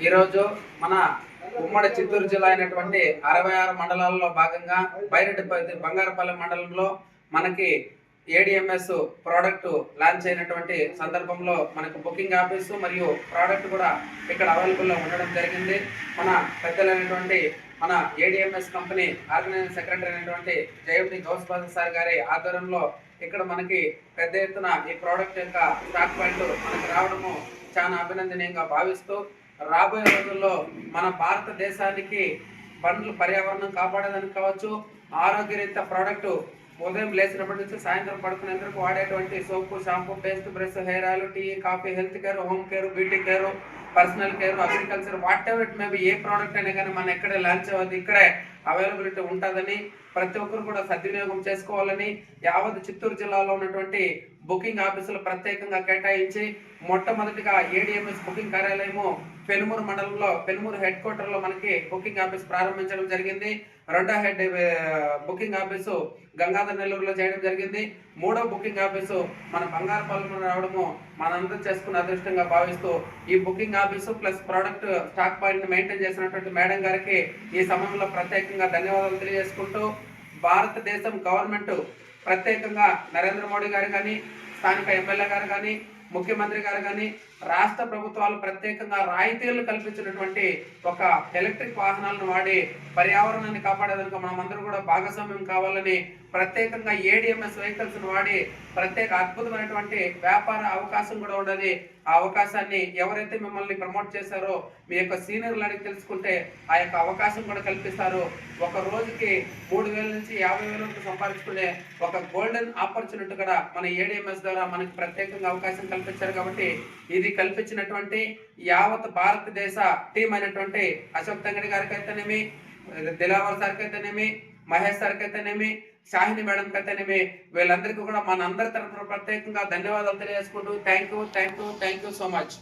ఈరోజు మన ఉమ్మడి చిత్తూరు జిల్లా అయినటువంటి 66 మండలాల్లో భాగంగా బైరెడ్డిపల్లి బంగారపల్లి మండలంలో మనకి ఏడిఎంఎస్ ప్రోడక్ట్ లాంచ్ అయినటువంటి సందర్భంలో మనకు బుకింగ్ ఆఫీసు మరియు ప్రోడక్ట్ కూడా ఇక్కడ అవైలబుల్లో ఉండడం జరిగింది. మన పెద్దలైనటువంటి మన ఏడిఎంఎస్ కంపెనీ ఆర్గనైజింగ్ సెక్రటరీ అయినటువంటి జయవతి గౌస్బాద్ సార్ గారి ఆధ్వర్యంలో ఇక్కడ మనకి పెద్ద ఎత్తున ఈ ప్రోడక్ట్ యొక్క స్టాక్ పాయింట్ మనకి రావడము చాలా అభినందనీయంగా భావిస్తూ రాబోయే రోజుల్లో మన భారతదేశానికి బండ్లు పర్యావరణం కాపాడేదానికి కావచ్చు, ఆరోగ్యరీత్యా ప్రోడక్ట్ ఉదయం లేచినప్పటి నుంచి సాయంత్రం పడుకునేందుకు వాడేటువంటి soap, shampoo, paste, brush, hair oil, tea, coffee, health care, home care, beauty care, personal care, agriculture, whatever it maybe a product అయినా కానీ మనం ఎక్కడే లాంచ్ అవ్వదు, ఇక్కడే అవైలబిలిటీ ఉంటుందని ప్రతి ఒక్కరు కూడా సద్వినియోగం చేసుకోవాలని యావత్ చిత్తూరు జిల్లాలో ఉన్నటువంటి బుకింగ్ ఆఫీసులు ప్రత్యేకంగా కేటాయించి మొట్టమొదటిగా ఏడిఎంఎస్ బుకింగ్ కార్యాలయము పెనుమూరు మండలంలో పెనుమూరు హెడ్ క్వార్టర్లో మనకి బుకింగ్ ఆఫీస్ ప్రారంభించడం జరిగింది. రెండో హెడ్ బుకింగ్ ఆఫీసు గంగాధర్ నెల్లూరులో చేయడం జరిగింది. మూడో బుకింగ్ ఆఫీసు మన బంగారపల్లిలో రావడము మనందరూ చేసుకున్న అదృష్టంగా భావిస్తూ ఈ booking office plus product stock point maintain చేసినటువంటి మేడం గారికి ఈ సమయంలో ప్రత్యేకంగా ధన్యవాదాలు తెలియజేసుకుంటూ భారతదేశం గవర్నమెంట్ ప్రత్యేకంగా నరేంద్ర మోడీ గారు కానీ, స్థానిక ఎమ్మెల్యే గారు కానీ, ముఖ్యమంత్రి గారు కానీ, రాష్ట్ర ప్రభుత్వాలు ప్రత్యేకంగా రాయితీలు కల్పించినటువంటి ఒక ఎలక్ట్రిక్ వాహనాలను వాడి పర్యావరణాన్ని కాపాడేదానికి మనం అందరూ కూడా భాగస్వామ్యం కావాలని ప్రత్యేకంగా ఏడిఎంఎస్ వెహికల్స్ వాడి ప్రత్యేక అద్భుతమైనటువంటి వ్యాపార అవకాశం కూడా ఉండదు. ఆ అవకాశాన్ని ఎవరైతే మిమ్మల్ని ప్రమోట్ చేశారో మీ యొక్క సీనియర్లు అడిగి తెలుసుకుంటే ఆ యొక్క అవకాశం కూడా కల్పిస్తారు. ఒక రోజుకి 3,000 నుంచి 50,000 వరకు సంపాదించుకునే ఒక గోల్డెన్ ఆపర్చునిటీ కూడా మన ఏడిఎంఎస్ ద్వారా మనకి ప్రత్యేకంగా అవకాశం కల్పించారు. కాబట్టి ఇది కల్పించినటువంటి యావత్ భారతదేశ టీం అయినటువంటి అశోక్ తంగడి గారికి అయితేనేమి, దిలావర్ సార్కి అయితేనేమి, మహేష్ సార్కి అయితేనేమి, షాహిని మేడం అయితేనేమి, వీళ్ళందరికీ కూడా మన అందరి తరఫున ప్రత్యేకంగా ధన్యవాదాలు తెలియజేసుకుంటూ థ్యాంక్ యూ సో మచ్.